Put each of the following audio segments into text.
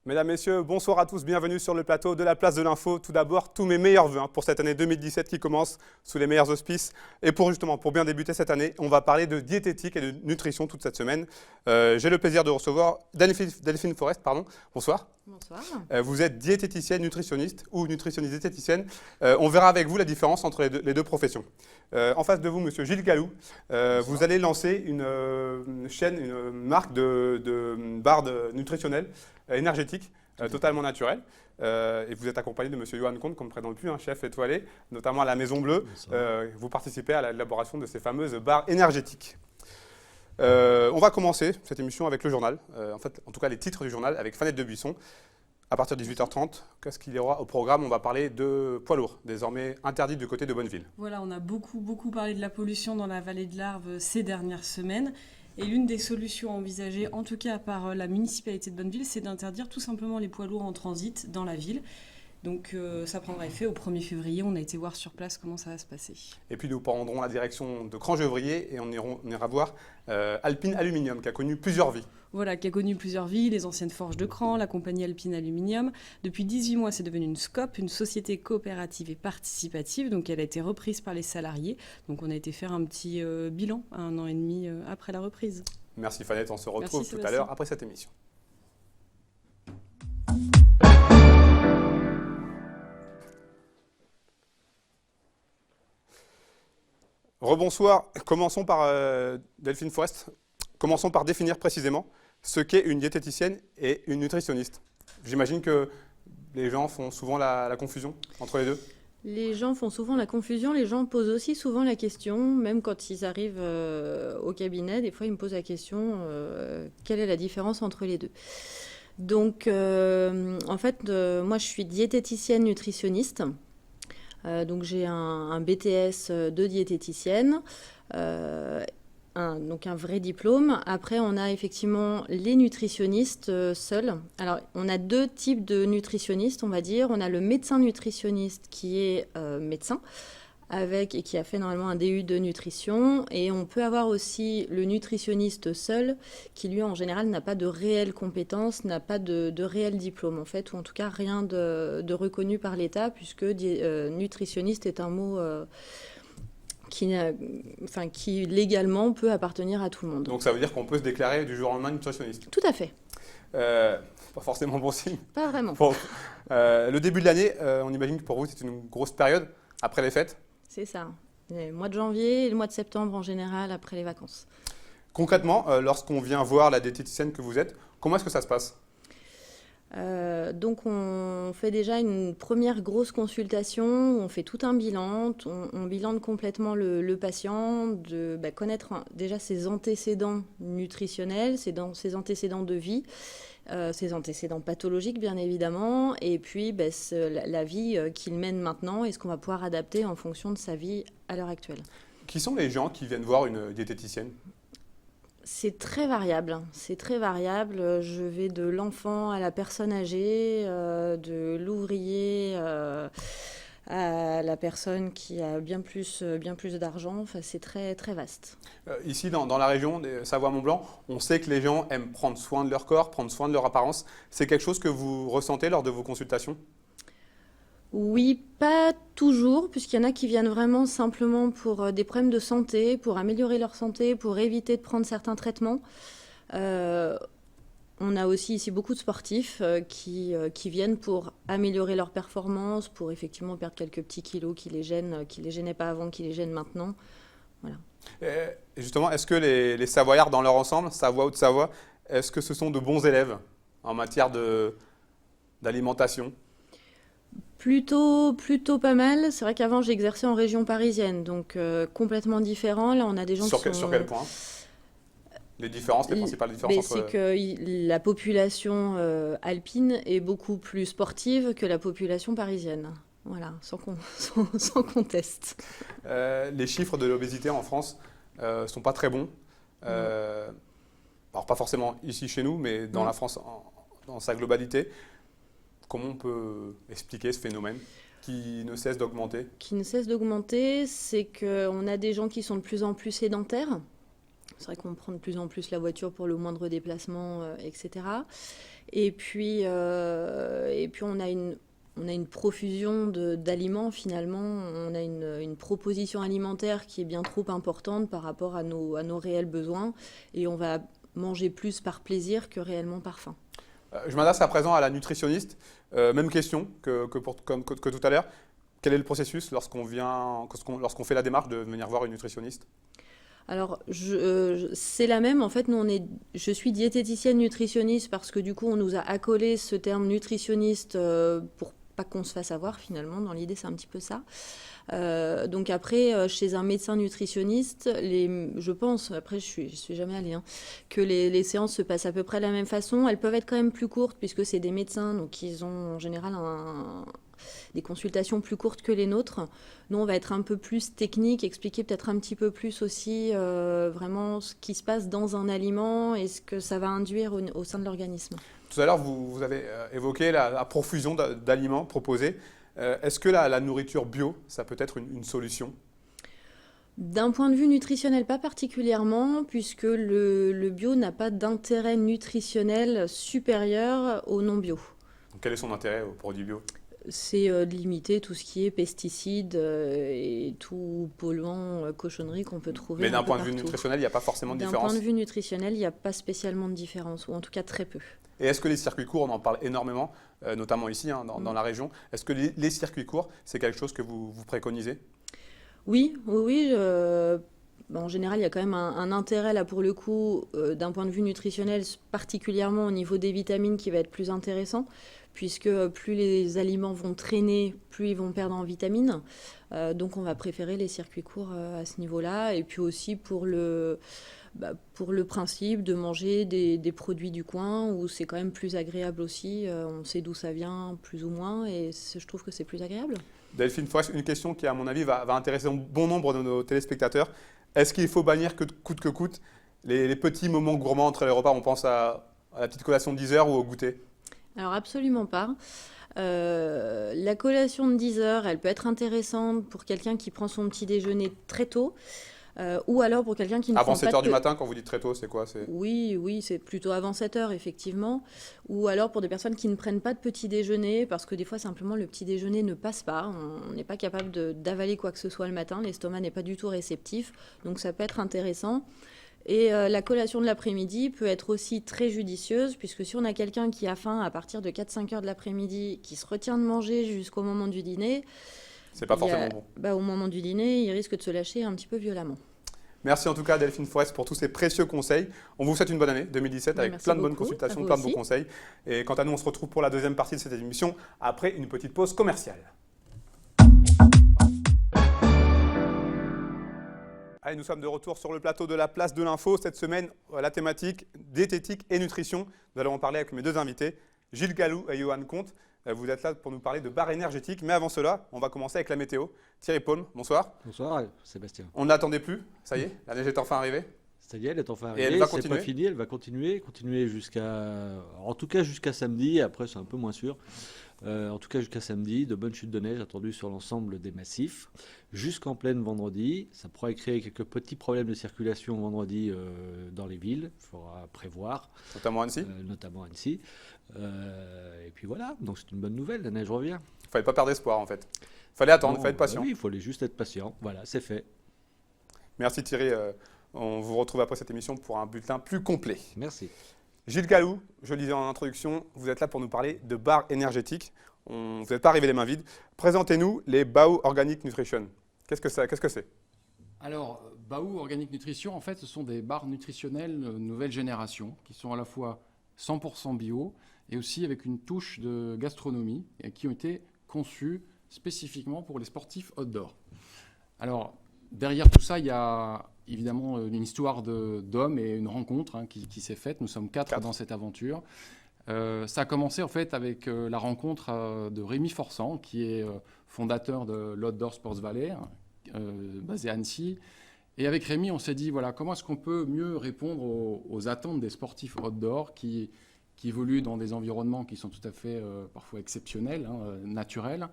Mesdames, Messieurs, bonsoir à tous, bienvenue sur le plateau de la Place de l'Info. Tout d'abord, tous mes meilleurs vœux pour cette année 2017 qui commence sous les meilleurs auspices. Et pour bien débuter cette année, on va parler de diététique et de nutrition toute cette semaine. J'ai le plaisir de recevoir Delphine Forest, bonsoir. Bonsoir. Vous êtes diététicienne, nutritionniste ou nutritionniste diététicienne. On verra avec vous la différence entre les deux professions. En face de vous, monsieur Gilles Gallou, vous allez lancer une marque de barres nutritionnelles énergétiques, totalement naturelles. Et vous êtes accompagné de monsieur Johan Comte, comme président plus, un chef étoilé, notamment à la Maison Bleue. Vous participez à l'élaboration de ces fameuses barres énergétiques. On va commencer cette émission avec le journal, en tout cas les titres du journal, avec Fanette de Buisson. À partir de 18h30, qu'est-ce qu'il y aura au programme? On va parler de poids lourds, désormais interdits du côté de Bonneville. Voilà, on a beaucoup parlé de la pollution dans la vallée de l'Arve ces dernières semaines. Et l'une des solutions envisagées, en tout cas par la municipalité de Bonneville, c'est d'interdire tout simplement les poids lourds en transit dans la ville. Donc ça prendra effet au 1er février. On a été voir sur place comment ça va se passer. Et puis nous prendrons la direction de Crangevrier et on ira voir Alpine Aluminium qui a connu plusieurs vies. Voilà, qui a connu plusieurs vies, les anciennes forges de Cran, la compagnie Alpine Aluminium. Depuis 18 mois, c'est devenu une SCOP, une société coopérative et participative. Donc elle a été reprise par les salariés. Donc on a été faire un petit bilan 1 an et demi après la reprise. Merci Fanette, on se retrouve tout à l'heure après cette émission. Rebonsoir, commençons par Delphine Forest. Commençons par définir précisément ce qu'est une diététicienne et une nutritionniste. J'imagine que les gens font souvent la confusion entre les deux. Les gens font souvent la confusion, les gens posent aussi souvent la question, même quand ils arrivent au cabinet, des fois ils me posent la question, quelle est la différence entre les deux? Donc en fait, moi je suis diététicienne nutritionniste. Donc j'ai un BTS de diététicienne, donc un vrai diplôme. Après, on a effectivement les nutritionnistes seuls. Alors, on a 2 types de nutritionnistes, on va dire. On a le médecin nutritionniste qui est médecin et qui a fait normalement un DU de nutrition. Et on peut avoir aussi le nutritionniste seul qui, lui, en général, n'a pas de réelles compétences, n'a pas de réel diplôme, en fait, ou en tout cas rien de reconnu par l'État, puisque nutritionniste est un mot qui légalement peut appartenir à tout le monde. Donc ça veut dire qu'on peut se déclarer du jour au lendemain nutritionniste? Tout à fait. Pas forcément bon signe. Pas vraiment. Bon, le début de l'année, on imagine que pour vous, c'est une grosse période après les fêtes? C'est ça. Le mois de janvier et le mois de septembre en général, après les vacances. Concrètement, lorsqu'on vient voir la diététicienne que vous êtes, comment est-ce que ça se passe? Donc on fait déjà une première grosse consultation, on fait tout un bilan, on bilane complètement le patient, de connaître déjà ses antécédents nutritionnels, ses antécédents de vie, ses antécédents pathologiques bien évidemment, et puis la vie qu'il mène maintenant et ce qu'on va pouvoir adapter en fonction de sa vie à l'heure actuelle. Qui sont les gens qui viennent voir une diététicienne? C'est très variable. C'est très variable. Je vais de l'enfant à la personne âgée, de l'ouvrier à la personne qui a bien plus d'argent. Enfin, c'est très, très vaste. Ici, dans la région de Savoie-Mont-Blanc, on sait que les gens aiment prendre soin de leur corps, prendre soin de leur apparence. C'est quelque chose que vous ressentez lors de vos consultations? Oui, pas toujours, puisqu'il y en a qui viennent vraiment simplement pour des problèmes de santé, pour améliorer leur santé, pour éviter de prendre certains traitements. On a aussi ici beaucoup de sportifs qui viennent pour améliorer leur performance, pour effectivement perdre quelques petits kilos qui les gênaient pas avant, qui les gênent maintenant. Voilà. Et justement, est-ce que les Savoyards dans leur ensemble, Savoie ou de Savoie, est-ce que ce sont de bons élèves en matière d'alimentation? Plutôt pas mal. C'est vrai qu'avant, j'ai exercé en région parisienne, donc complètement différent. Là, on a des gens sur quel point? Les principales différences entre... C'est que la population alpine est beaucoup plus sportive que la population parisienne. Voilà, sans conteste. Les chiffres de l'obésité en France ne sont pas très bons. Alors, pas forcément ici chez nous, mais dans la France dans sa globalité. Comment on peut expliquer ce phénomène qui ne cesse d'augmenter? Qui ne cesse d'augmenter, c'est qu'on a des gens qui sont de plus en plus sédentaires. C'est vrai qu'on prend de plus en plus la voiture pour le moindre déplacement, etc. Et puis on a une profusion d'aliments finalement. On a une proposition alimentaire qui est bien trop importante par rapport à nos réels besoins. Et on va manger plus par plaisir que réellement par faim. Je m'adresse à présent à la nutritionniste. Même question que tout à l'heure. Quel est le processus lorsqu'on fait la démarche de venir voir une nutritionniste ? Alors, c'est la même. En fait, je suis diététicienne nutritionniste parce que du coup, on nous a accolé ce terme nutritionniste pour pas qu'on se fasse avoir finalement. Dans l'idée, c'est un petit peu ça. Donc après, chez un médecin nutritionniste, je pense, après je suis jamais allée, hein, que les séances se passent à peu près de la même façon. Elles peuvent être quand même plus courtes puisque c'est des médecins, donc ils ont en général des consultations plus courtes que les nôtres. Nous, on va être un peu plus technique, expliquer peut-être un petit peu plus aussi vraiment ce qui se passe dans un aliment et ce que ça va induire au sein de l'organisme. Tout à l'heure, vous avez évoqué la profusion d'aliments proposés. Est-ce que la nourriture bio, ça peut être une solution ? D'un point de vue nutritionnel, pas particulièrement, puisque le bio n'a pas d'intérêt nutritionnel supérieur au non bio. Donc, quel est son intérêt aux produits bio ? C'est de limiter tout ce qui est pesticides et tout polluant, cochonnerie qu'on peut trouver. Mais d'un point de vue nutritionnel, il n'y a pas forcément de différence ? D'un point de vue nutritionnel, il n'y a pas spécialement de différence, ou en tout cas très peu. Et est-ce que les circuits courts, on en parle énormément, notamment ici, hein, dans la région, est-ce que les circuits courts, c'est quelque chose que vous préconisez ? Oui. En général, il y a quand même un intérêt là pour le coup, d'un point de vue nutritionnel, particulièrement au niveau des vitamines, qui va être plus intéressant, puisque plus les aliments vont traîner, plus ils vont perdre en vitamines. Donc on va préférer les circuits courts à ce niveau-là. Et puis aussi pour le principe de manger des produits du coin, où c'est quand même plus agréable aussi. On sait d'où ça vient, plus ou moins, et je trouve que c'est plus agréable. Delphine Forest, une question qui, à mon avis, va intéresser bon nombre de nos téléspectateurs. Est-ce qu'il faut bannir coûte que coûte les petits moments gourmands entre les repas ? On pense à la petite collation de 10 heures ou au goûter ? Alors absolument pas. La collation de 10 heures, elle peut être intéressante pour quelqu'un qui prend son petit déjeuner très tôt. Ou alors pour quelqu'un qui ne avant prend 7 pas heures du matin, quand vous dites très tôt, c'est quoi ? Oui, c'est plutôt avant 7 heures, effectivement. Ou alors pour des personnes qui ne prennent pas de petit déjeuner, parce que des fois, simplement, le petit déjeuner ne passe pas. On n'est pas capable d'avaler quoi que ce soit le matin. L'estomac n'est pas du tout réceptif. Donc ça peut être intéressant. Et la collation de l'après-midi peut être aussi très judicieuse, puisque si on a quelqu'un qui a faim à partir de 4-5 heures de l'après-midi, qui se retient de manger jusqu'au moment du dîner, c'est pas forcément bon. Au moment du dîner, il risque de se lâcher un petit peu violemment. Merci en tout cas Delphine Forest pour tous ces précieux conseils. On vous souhaite une bonne année 2017 avec plein de bonnes consultations, plein de bons conseils. Et quant à nous, on se retrouve pour la deuxième partie de cette émission après une petite pause commerciale. Allez, nous sommes de retour sur le plateau de la Place de l'Info. Cette semaine, la thématique diététique et nutrition. Nous allons en parler avec mes deux invités, Gilles Gallou et Johan Comte. Vous êtes là pour nous parler de barres énergétiques. Mais avant cela, on va commencer avec la météo. Thierry Paume, bonsoir. Bonsoir Sébastien. On ne l'attendait plus, ça y est, la neige est enfin arrivée. Ça y est, elle est enfin arrivée. Et elle va continuer. C'est pas fini, elle va continuer en tout cas jusqu'à samedi. Après, c'est un peu moins sûr. En tout cas jusqu'à samedi, de bonnes chutes de neige attendues sur l'ensemble des massifs. Jusqu'en pleine vendredi. Ça pourrait créer quelques petits problèmes de circulation vendredi dans les villes. Il faudra prévoir. Notamment Annecy. Et puis voilà, donc c'est une bonne nouvelle, la neige revient. Il ne fallait pas perdre espoir en fait. Il fallait attendre, il fallait être patient. Oui, il fallait juste être patient. Voilà, c'est fait. Merci Thierry. On vous retrouve après cette émission pour un bulletin plus complet. Merci. Gilles Gallou, je le disais en introduction, vous êtes là pour nous parler de barres énergétiques. Vous n'êtes pas arrivé les mains vides. Présentez-nous les Baou Organic Nutrition. Qu'est-ce que c'est ? Alors, Baou Organic Nutrition, en fait, ce sont des barres nutritionnelles nouvelle génération qui sont à la fois 100% bio et aussi avec une touche de gastronomie et qui ont été conçues spécifiquement pour les sportifs outdoor. Alors, derrière tout ça, il y a évidemment une histoire d'hommes et une rencontre qui s'est faite. Nous sommes quatre dans cette aventure. Ça a commencé en fait avec la rencontre de Rémi Forçant, qui est fondateur de l'Outdoor Sports Valley, basé à Annecy. Et avec Rémi, on s'est dit, voilà, comment est-ce qu'on peut mieux répondre aux attentes des sportifs outdoor qui qui évoluent dans des environnements qui sont tout à fait parfois exceptionnels, naturels,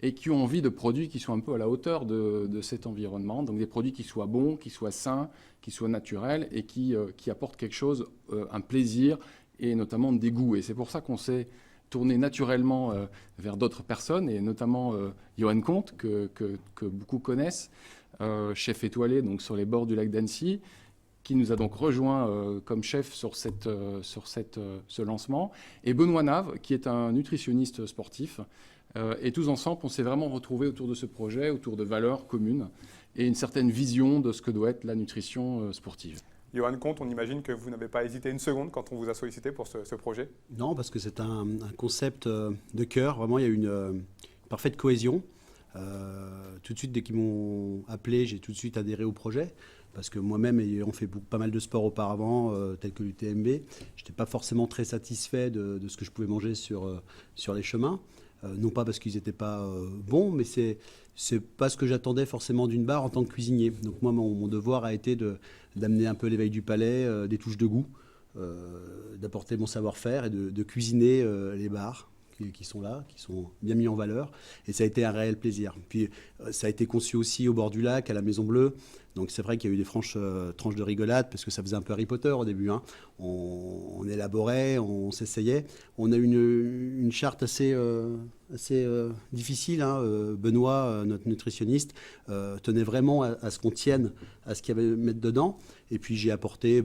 et qui ont envie de produits qui soient un peu à la hauteur de cet environnement. Donc des produits qui soient bons, qui soient sains, qui soient naturels et qui apportent quelque chose, un plaisir et notamment des goûts. Et c'est pour ça qu'on s'est tourné naturellement vers d'autres personnes, et notamment Johan Comte, que beaucoup connaissent, chef étoilé donc, sur les bords du lac d'Annecy, qui nous a donc rejoint comme chef sur ce lancement, et Benoît Nave, qui est un nutritionniste sportif. Et tous ensemble, on s'est vraiment retrouvés autour de ce projet, autour de valeurs communes et une certaine vision de ce que doit être la nutrition sportive. Johan Comte, on imagine que vous n'avez pas hésité une seconde quand on vous a sollicité pour ce projet? Non, parce que c'est un concept de cœur. Vraiment, il y a une parfaite cohésion. Tout de suite, dès qu'ils m'ont appelé, j'ai tout de suite adhéré au projet. Parce que moi-même, ayant fait pas mal de sports auparavant, tels que l'UTMB, je n'étais pas forcément très satisfait de ce que je pouvais manger sur les chemins. Non pas parce qu'ils n'étaient pas bons, mais c'est pas ce que j'attendais forcément d'une barre en tant que cuisinier. Donc moi, mon devoir a été d'amener un peu l'éveil du palais, des touches de goût, d'apporter mon savoir-faire et de cuisiner les bars qui sont là, qui sont bien mis en valeur. Et ça a été un réel plaisir. Puis ça a été conçu aussi au bord du lac, à la Maison Bleue. Donc c'est vrai qu'il y a eu des franches tranches de rigolade, parce que ça faisait un peu Harry Potter au début. Hein. On élaborait, on s'essayait. On a eu une charte assez difficile. Hein. Benoît, notre nutritionniste, tenait vraiment à ce qu'on tienne à ce qu'il y avait à mettre dedans. Et puis j'ai apporté...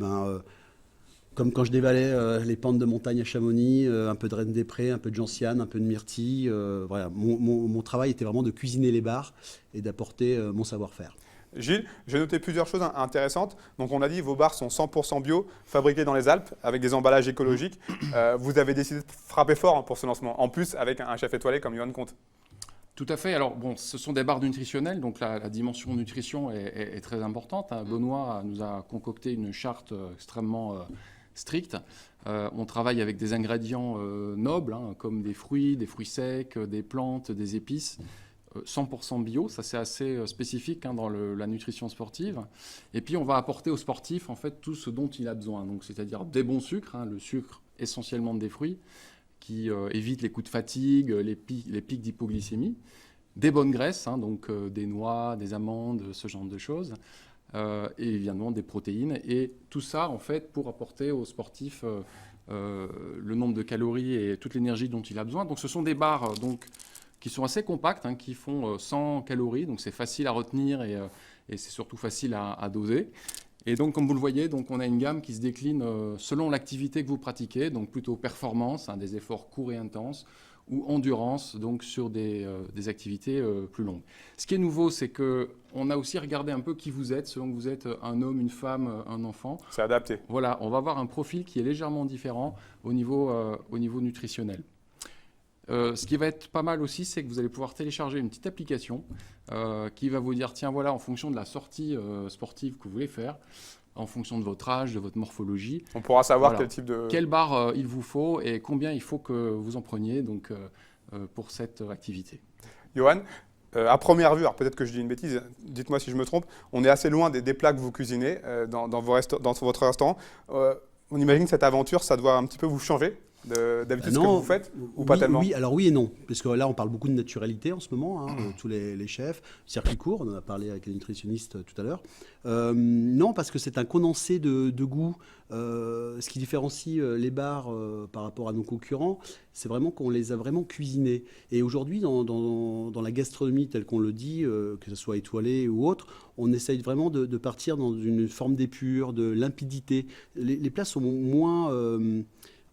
comme quand je dévalais les pentes de montagne à Chamonix, un peu de Reine des Prés, un peu de gentiane, un peu de myrtille. Voilà. Mon travail était vraiment de cuisiner les bars et d'apporter mon savoir-faire. Gilles, j'ai noté plusieurs choses intéressantes. Donc on a dit vos bars sont 100% bio, fabriqués dans les Alpes, avec des emballages écologiques. Vous avez décidé de frapper fort pour ce lancement, en plus avec un chef étoilé comme Johan Comte. Tout à fait. Alors, bon, ce sont des bars nutritionnels, donc la dimension nutrition est très importante. Benoît nous a concocté une charte extrêmement stricte. On travaille avec des ingrédients nobles, comme des fruits secs, des plantes, des épices. 100% bio, ça c'est assez spécifique dans la nutrition sportive. Et puis on va apporter au sportif en fait tout ce dont il a besoin, donc c'est-à-dire des bons sucres, le sucre essentiellement des fruits, qui évite les coups de fatigue, les pics d'hypoglycémie, des bonnes graisses, donc des noix, des amandes, ce genre de choses, et évidemment des protéines, et tout ça en fait pour apporter au sportif le nombre de calories et toute l'énergie dont il a besoin. Donc ce sont des barres qui sont assez compacts, qui font 100 calories, donc c'est facile à retenir et c'est surtout facile à doser. Et donc, comme vous le voyez, donc, on a une gamme qui se décline selon l'activité que vous pratiquez, donc plutôt performance, des efforts courts et intenses, ou endurance, donc sur des activités plus longues. Ce qui est nouveau, c'est qu'on a aussi regardé un peu qui vous êtes, selon que vous êtes un homme, une femme, un enfant. C'est adapté. Voilà, on va avoir un profil qui est légèrement différent au niveau nutritionnel. Ce qui va être pas mal aussi, c'est que vous allez pouvoir télécharger une petite application qui va vous dire, tiens voilà, en fonction de la sortie sportive que vous voulez faire, en fonction de votre âge, de votre morphologie. On pourra savoir quel type de... Quelle barre il vous faut et combien il faut que vous en preniez pour cette activité. Johan, à première vue, alors peut-être que je dis une bêtise, dites-moi si je me trompe, on est assez loin des plats que vous cuisinez dans votre restaurant. On imagine que cette aventure, ça doit un petit peu vous changer d'habitude ce que vous faites, ou pas tellement? Oui et non, parce que là on parle beaucoup de naturalité en ce moment, tous les chefs, circuit court, on en a parlé avec les nutritionnistes tout à l'heure. Non, parce que c'est un condensé de goût. Ce qui différencie les bars par rapport à nos concurrents, c'est vraiment qu'on les a vraiment cuisinés. Et aujourd'hui, dans la gastronomie telle qu'on le dit, que ce soit étoilé ou autre, on essaye vraiment de partir dans une forme d'épure, de limpidité. Les plats sont moins...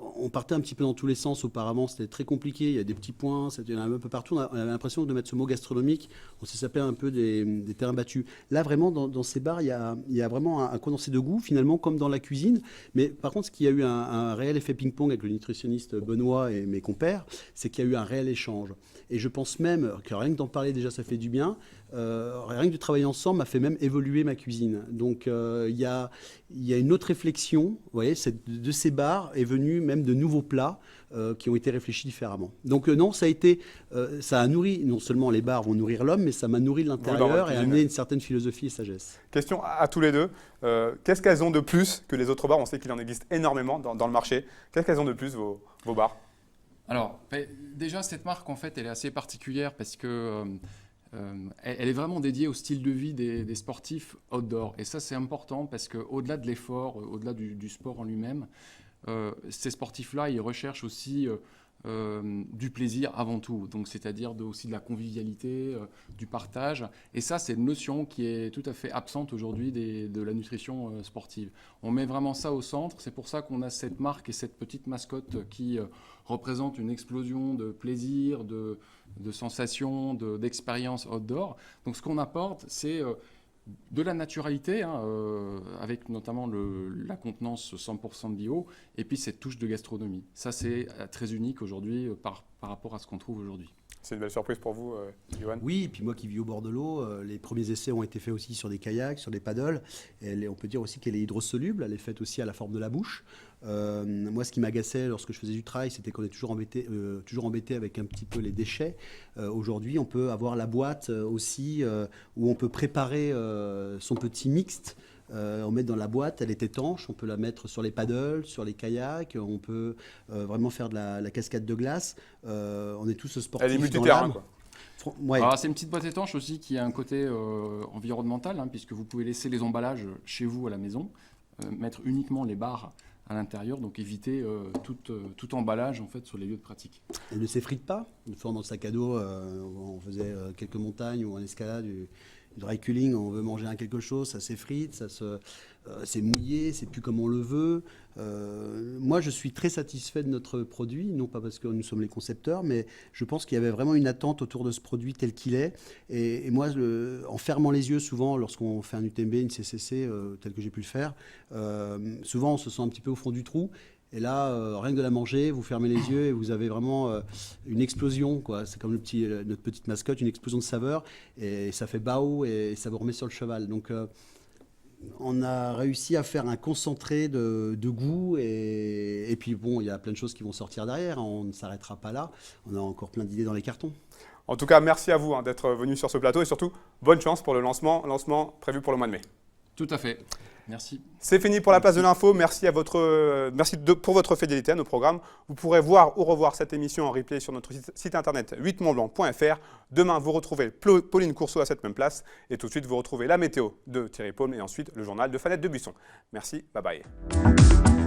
on partait un petit peu dans tous les sens auparavant, c'était très compliqué, il y a des petits points, il y en a un peu partout, on avait l'impression de mettre ce mot gastronomique, on s'est sapé un peu des terrains battus. Là vraiment dans ces bars, il y a vraiment un condensé de goût finalement comme dans la cuisine, mais par contre ce qui a eu un réel effet ping-pong avec le nutritionniste Benoît et mes compères, c'est qu'il y a eu un réel échange. Et je pense même que rien que d'en parler déjà ça fait du bien, rien que de travailler ensemble m'a fait même évoluer ma cuisine. Donc il y a il y a une autre réflexion. Vous voyez, de ces bars est venu même de nouveaux plats qui ont été réfléchis différemment. Donc non, ça a nourri, non seulement les bars vont nourrir l'homme, mais ça m'a nourri de l'intérieur et amené une certaine philosophie et sagesse. Question à tous les deux. Qu'est-ce qu'elles ont de plus que les autres bars? On sait qu'il en existe énormément dans le marché. Qu'est-ce qu'elles ont de plus, vos bars? Alors, déjà, cette marque, en fait, elle est assez particulière parce que elle est vraiment dédiée au style de vie des sportifs outdoor. Et ça, c'est important parce qu'au-delà de l'effort, au-delà du sport en lui-même, ces sportifs-là, ils recherchent aussi du plaisir avant tout. Donc, c'est-à-dire aussi de la convivialité, du partage. Et ça, c'est une notion qui est tout à fait absente aujourd'hui de la nutrition sportive. On met vraiment ça au centre. C'est pour ça qu'on a cette marque et cette petite mascotte qui représente une explosion de plaisir, de sensations, d'expériences outdoor. Donc, ce qu'on apporte, c'est de la naturalité, avec notamment la contenance 100% de bio, et puis cette touche de gastronomie. Ça, c'est très unique aujourd'hui par rapport à ce qu'on trouve aujourd'hui. C'est une belle surprise pour vous, Johan. Oui, et puis moi qui vis au bord de l'eau, les premiers essais ont été faits aussi sur des kayaks, sur des paddles. On peut dire aussi qu'elle est hydrosoluble, elle est faite aussi à la forme de la bouche. Moi, ce qui m'agaçait lorsque je faisais du trail, c'était qu'on est toujours embêté avec un petit peu les déchets. Aujourd'hui, on peut avoir la boîte aussi où on peut préparer son petit mixte. On met dans la boîte, elle est étanche, on peut la mettre sur les paddles, sur les kayaks, on peut vraiment faire de la cascade de glace. On est tous sportifs. Elle est multiterrain, quoi. Ouais. Alors, c'est une petite boîte étanche aussi qui a un côté environnemental, puisque vous pouvez laisser les emballages chez vous à la maison, mettre uniquement les barres à l'intérieur, donc éviter tout emballage en fait sur les lieux de pratique. Elle ne s'effrite pas. Une fois dans le sac à dos, on faisait quelques montagnes ou en escalade, du dry culling, on veut manger quelque chose, ça s'effrite, c'est mouillé, c'est plus comme on le veut. Moi, je suis très satisfait de notre produit, non pas parce que nous sommes les concepteurs, mais je pense qu'il y avait vraiment une attente autour de ce produit tel qu'il est. Et moi, en fermant les yeux, souvent, lorsqu'on fait un UTMB, une CCC, tel que j'ai pu le faire, souvent, on se sent un petit peu au fond du trou. Et là, rien que de la manger, vous fermez les yeux et vous avez vraiment une explosion, quoi. C'est comme notre petite mascotte, une explosion de saveurs. Et ça fait bao et ça vous remet sur le cheval. Donc, on a réussi à faire un concentré de goût. Et puis, bon, il y a plein de choses qui vont sortir derrière. On ne s'arrêtera pas là. On a encore plein d'idées dans les cartons. En tout cas, merci à vous d'être venu sur ce plateau. Et surtout, bonne chance pour le lancement prévu pour le mois de mai. Tout à fait. Merci. C'est fini pour la place de l'info. Merci pour votre fidélité à nos programmes. Vous pourrez voir ou revoir cette émission en replay sur notre site internet 8montblanc.fr. Demain, vous retrouvez Pauline Courceau à cette même place. Et tout de suite, vous retrouvez la météo de Thierry Paume et ensuite le journal de Fanette de Buisson. Merci, bye bye.